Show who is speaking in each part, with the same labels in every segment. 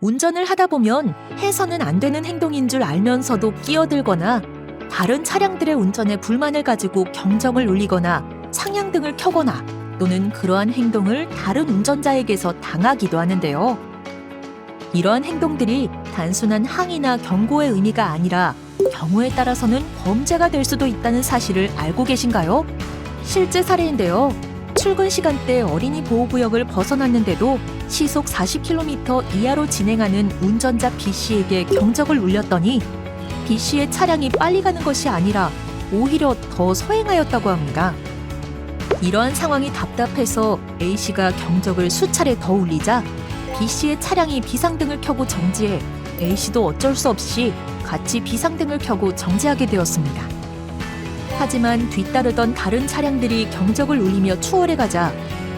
Speaker 1: 운전을 하다 보면 해서는 안 되는 행동인 줄 알면서도 끼어들거나 다른 차량들의 운전에 불만을 가지고 경적을 울리거나 상향등을 켜거나 또는 그러한 행동을 다른 운전자에게서 당하기도 하는데요. 이러한 행동들이 단순한 항의나 경고의 의미가 아니라 경우에 따라서는 범죄가 될 수도 있다는 사실을 알고 계신가요? 실제 사례인데요. 출근 시간대 어린이 보호구역을 벗어났는데도 시속 40km 이하로 진행하는 운전자 B씨에게 경적을 울렸더니 B씨의 차량이 빨리 가는 것이 아니라 오히려 더 서행하였다고 합니다. 이러한 상황이 답답해서 A씨가 경적을 수차례 더 울리자 B씨의 차량이 비상등을 켜고 정지해 A씨도 어쩔 수 없이 같이 비상등을 켜고 정지하게 되었습니다. 하지만 뒤따르던 다른 차량들이 경적을 울리며 추월해가자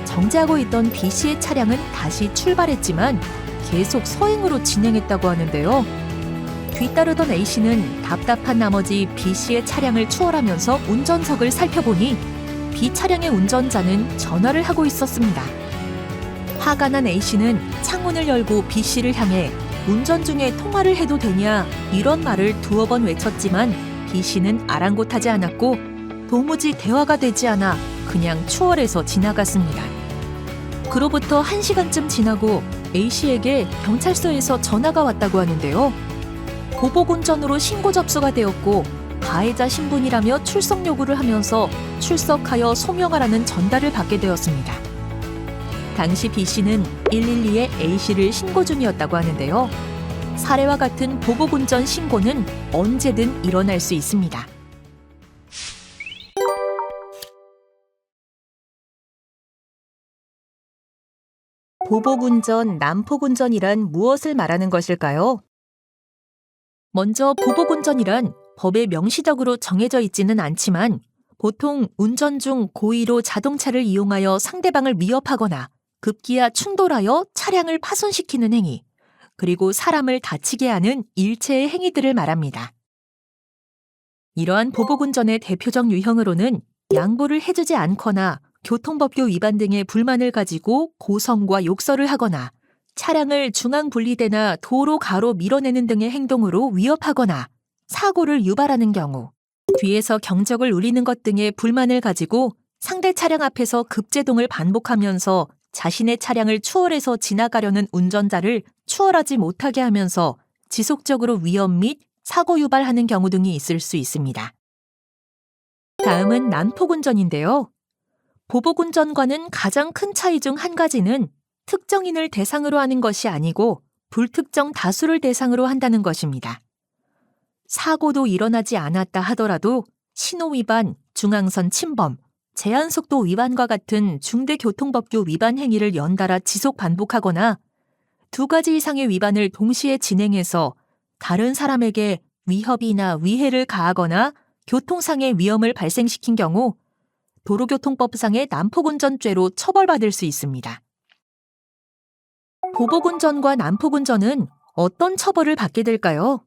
Speaker 1: 정지하고 있던 B씨의 차량은 다시 출발했지만 계속 서행으로 진행했다고 하는데요. 뒤따르던 A씨는 답답한 나머지 B씨의 차량을 추월하면서 운전석을 살펴보니 B 차량의 운전자는 전화를 하고 있었습니다. 화가 난 A씨는 창문을 열고 B씨를 향해 운전 중에 통화를 해도 되냐 이런 말을 두어 번 외쳤지만 B씨는 아랑곳하지 않았고 도무지 대화가 되지 않아 그냥 추월해서 지나갔습니다. 그로부터 1시간쯤 지나고 A씨에게 경찰서에서 전화가 왔다고 하는데요. 보복운전으로 신고 접수가 되었고 가해자 신분이라며 출석 요구를 하면서 출석하여 소명하라는 전달을 받게 되었습니다. 당시 B씨는 112에 A씨를 신고 중이었다고 하는데요. 사례와 같은 보복운전 신고는 언제든 일어날 수 있습니다. 보복운전, 난폭운전이란 무엇을 말하는 것일까요? 먼저 보복운전이란 법에 명시적으로 정해져 있지는 않지만 보통 운전 중 고의로 자동차를 이용하여 상대방을 위협하거나 급기야 충돌하여 차량을 파손시키는 행위, 그리고 사람을 다치게 하는 일체의 행위들을 말합니다. 이러한 보복운전의 대표적 유형으로는 양보를 해주지 않거나 교통법규 위반 등의 불만을 가지고 고성과 욕설을 하거나 차량을 중앙분리대나 도로 가로 밀어내는 등의 행동으로 위협하거나 사고를 유발하는 경우, 뒤에서 경적을 울리는 것 등의 불만을 가지고 상대 차량 앞에서 급제동을 반복하면서 자신의 차량을 추월해서 지나가려는 운전자를 추월하지 못하게 하면서 지속적으로 위험 및 사고 유발하는 경우 등이 있을 수 있습니다. 다음은 난폭운전인데요. 보복운전과는 가장 큰 차이 중 한 가지는 특정인을 대상으로 하는 것이 아니고 불특정 다수를 대상으로 한다는 것입니다. 사고도 일어나지 않았다 하더라도 신호위반, 중앙선 침범, 제한속도 위반과 같은 중대교통법규 위반 행위를 연달아 지속 반복하거나 2가지 이상의 위반을 동시에 진행해서 다른 사람에게 위협이나 위해를 가하거나 교통상의 위험을 발생시킨 경우 도로교통법상의 난폭운전죄로 처벌받을 수 있습니다. 보복운전과 난폭운전은 어떤 처벌을 받게 될까요?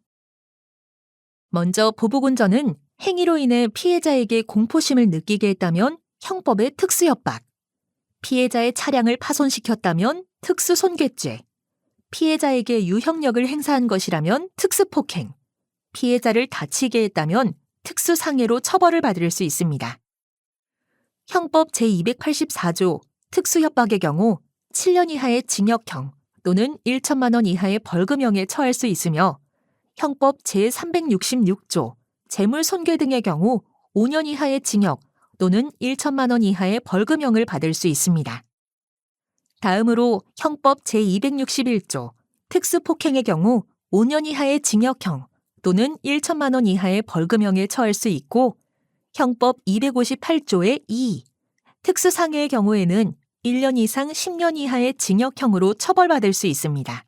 Speaker 1: 먼저 보복운전은 행위로 인해 피해자에게 공포심을 느끼게 했다면 형법의 특수협박, 피해자의 차량을 파손시켰다면 특수손괴죄, 피해자에게 유형력을 행사한 것이라면 특수폭행, 피해자를 다치게 했다면 특수상해로 처벌을 받을 수 있습니다. 형법 제284조 특수협박의 경우 7년 이하의 징역형 또는 1천만 원 이하의 벌금형에 처할 수 있으며 형법 제366조 재물손괴 등의 경우 5년 이하의 징역 또는 1천만 원 이하의 벌금형을 받을 수 있습니다. 다음으로 형법 제261조 특수폭행의 경우 5년 이하의 징역형 또는 1천만 원 이하의 벌금형에 처할 수 있고 형법 258조의 2 특수상해의 경우에는 1년 이상 10년 이하의 징역형으로 처벌받을 수 있습니다.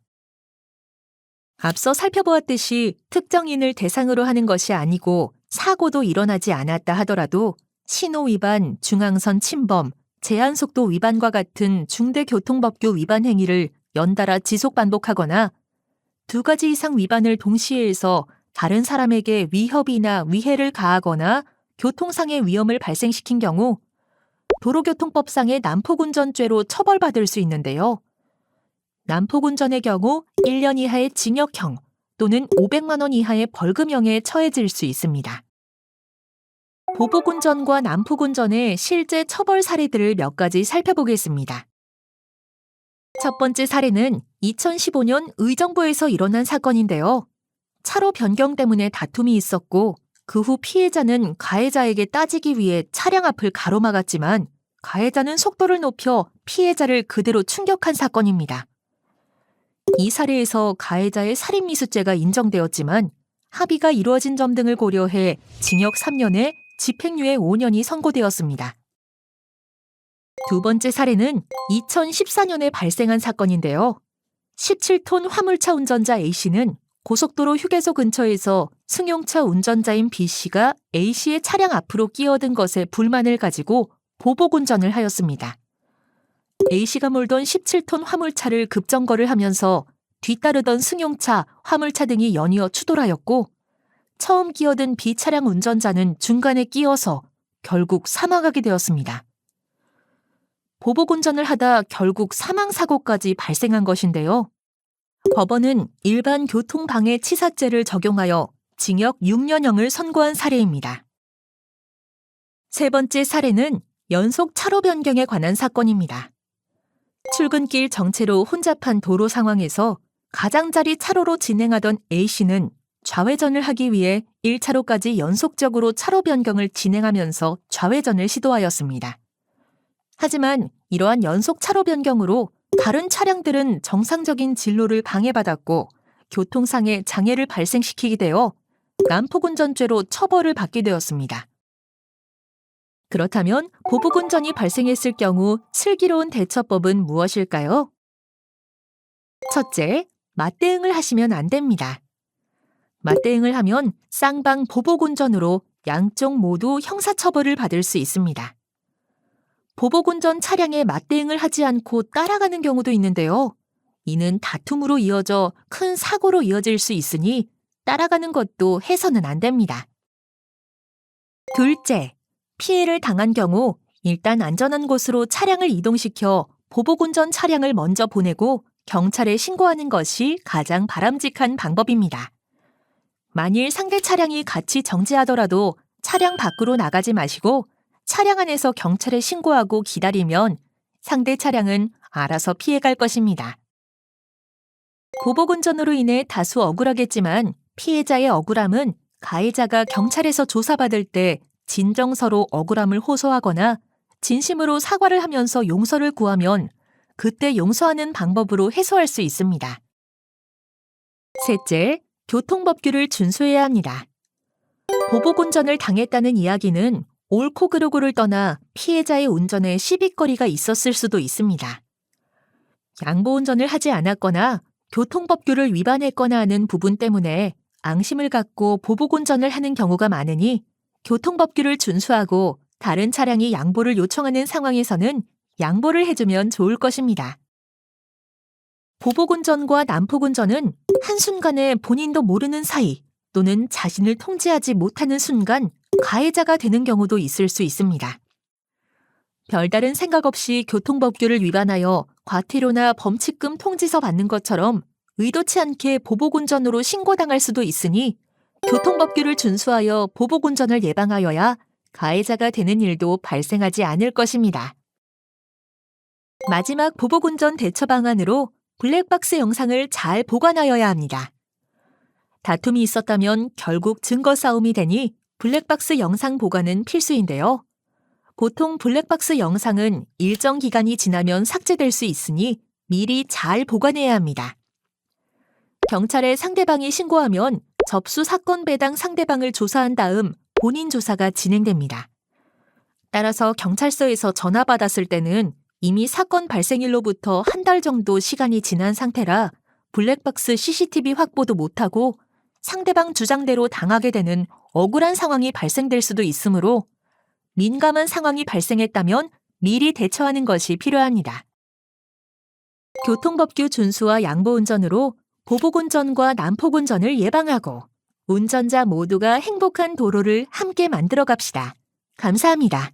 Speaker 1: 앞서 살펴보았듯이 특정인을 대상으로 하는 것이 아니고 사고도 일어나지 않았다 하더라도 신호위반, 중앙선 침범, 제한속도 위반과 같은 중대교통법규 위반 행위를 연달아 지속 반복하거나 2가지 이상 위반을 동시에 해서 다른 사람에게 위협이나 위해를 가하거나 교통상의 위험을 발생시킨 경우 도로교통법상의 난폭운전죄로 처벌받을 수 있는데요. 난폭운전의 경우 1년 이하의 징역형 또는 500만 원 이하의 벌금형에 처해질 수 있습니다. 보복운전과 난폭운전의 실제 처벌 사례들을 몇 가지 살펴보겠습니다. 첫 번째 사례는 2015년 의정부에서 일어난 사건인데요. 차로 변경 때문에 다툼이 있었고 그 후 피해자는 가해자에게 따지기 위해 차량 앞을 가로막았지만 가해자는 속도를 높여 피해자를 그대로 충격한 사건입니다. 이 사례에서 가해자의 살인미수죄가 인정되었지만 합의가 이루어진 점 등을 고려해 징역 3년에 집행유예 5년이 선고되었습니다. 두 번째 사례는 2014년에 발생한 사건인데요. 17톤 화물차 운전자 A씨는 고속도로 휴게소 근처에서 승용차 운전자인 B씨가 A씨의 차량 앞으로 끼어든 것에 불만을 가지고 보복운전을 하였습니다. A씨가 몰던 17톤 화물차를 급정거를 하면서 뒤따르던 승용차, 화물차 등이 연이어 추돌하였고 처음 끼어든 B 차량 운전자는 중간에 끼어서 결국 사망하게 되었습니다. 보복운전을 하다 결국 사망사고까지 발생한 것인데요. 법원은 일반 교통방해치사죄를 적용하여 징역 6년형을 선고한 사례입니다. 세 번째 사례는 연속 차로 변경에 관한 사건입니다. 출근길 정체로 혼잡한 도로 상황에서 가장자리 차로로 진행하던 A씨는 좌회전을 하기 위해 1차로까지 연속적으로 차로 변경을 진행하면서 좌회전을 시도하였습니다. 하지만 이러한 연속 차로 변경으로 다른 차량들은 정상적인 진로를 방해받았고 교통상의 장애를 발생시키게 되어 난폭운전죄로 처벌을 받게 되었습니다. 그렇다면 보복운전이 발생했을 경우 슬기로운 대처법은 무엇일까요? 첫째, 맞대응을 하시면 안 됩니다. 맞대응을 하면 쌍방 보복운전으로 양쪽 모두 형사처벌을 받을 수 있습니다. 보복운전 차량에 맞대응을 하지 않고 따라가는 경우도 있는데요. 이는 다툼으로 이어져 큰 사고로 이어질 수 있으니 따라가는 것도 해서는 안 됩니다. 둘째, 피해를 당한 경우 일단 안전한 곳으로 차량을 이동시켜 보복운전 차량을 먼저 보내고 경찰에 신고하는 것이 가장 바람직한 방법입니다. 만일 상대 차량이 같이 정지하더라도 차량 밖으로 나가지 마시고 차량 안에서 경찰에 신고하고 기다리면 상대 차량은 알아서 피해갈 것입니다. 보복운전으로 인해 다소 억울하겠지만 피해자의 억울함은 가해자가 경찰에서 조사받을 때 진정서로 억울함을 호소하거나 진심으로 사과를 하면서 용서를 구하면 그때 용서하는 방법으로 해소할 수 있습니다. 셋째, 교통법규를 준수해야 합니다. 보복운전을 당했다는 이야기는 옳고 그르고를 떠나 피해자의 운전에 시비거리가 있었을 수도 있습니다. 양보운전을 하지 않았거나 교통법규를 위반했거나 하는 부분 때문에 앙심을 갖고 보복운전을 하는 경우가 많으니 교통법규를 준수하고 다른 차량이 양보를 요청하는 상황에서는 양보를 해주면 좋을 것입니다. 보복운전과 난폭운전은 한순간에 본인도 모르는 사이 또는 자신을 통제하지 못하는 순간 가해자가 되는 경우도 있을 수 있습니다. 별다른 생각 없이 교통법규를 위반하여 과태료나 범칙금 통지서 받는 것처럼 의도치 않게 보복운전으로 신고당할 수도 있으니 교통법규를 준수하여 보복운전을 예방하여야 가해자가 되는 일도 발생하지 않을 것입니다. 마지막 보복운전 대처 방안으로 블랙박스 영상을 잘 보관하여야 합니다. 다툼이 있었다면 결국 증거 싸움이 되니 블랙박스 영상 보관은 필수인데요. 보통 블랙박스 영상은 일정 기간이 지나면 삭제될 수 있으니 미리 잘 보관해야 합니다. 경찰에 상대방이 신고하면 접수 사건 배당 상대방을 조사한 다음 본인 조사가 진행됩니다. 따라서 경찰서에서 전화받았을 때는 이미 사건 발생일로부터 한 달 정도 시간이 지난 상태라 블랙박스 CCTV 확보도 못하고 상대방 주장대로 당하게 되는 억울한 상황이 발생될 수도 있으므로 민감한 상황이 발생했다면 미리 대처하는 것이 필요합니다. 교통법규 준수와 양보운전으로 보복운전과 난폭운전을 예방하고 운전자 모두가 행복한 도로를 함께 만들어 갑시다. 감사합니다.